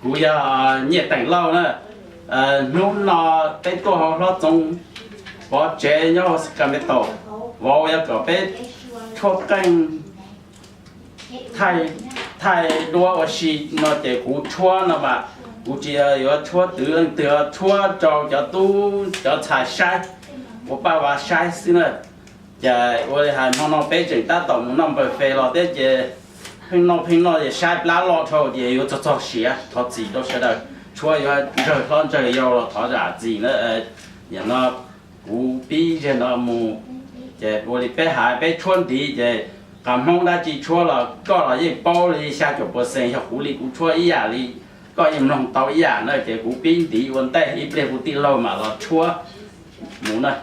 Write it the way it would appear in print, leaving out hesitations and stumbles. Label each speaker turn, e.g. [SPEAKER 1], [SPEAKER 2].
[SPEAKER 1] cú giờ nhiệt tình lâu nữa lúc nó cái tổ họ nó trong bỏ chế nhau cầm cái tổ vào giờ có cái chốt canh thay đua ở xí nó để cú chua nó mà cú chỉ có chua từ chua cho tu cho xài sai我爸爸sai死了，我还弄北京大道弄不飞了，这拼了也晒拉老头也有做些，他自己都晓得，除了这有了他咋自己呢也那不比这那么，我的北海北川地这。感冒那几错了，搞了一包了一下就不生，像狐狸不错一样的，搞一弄到一样那这股冰地问题一边不地漏嘛了错，木呢。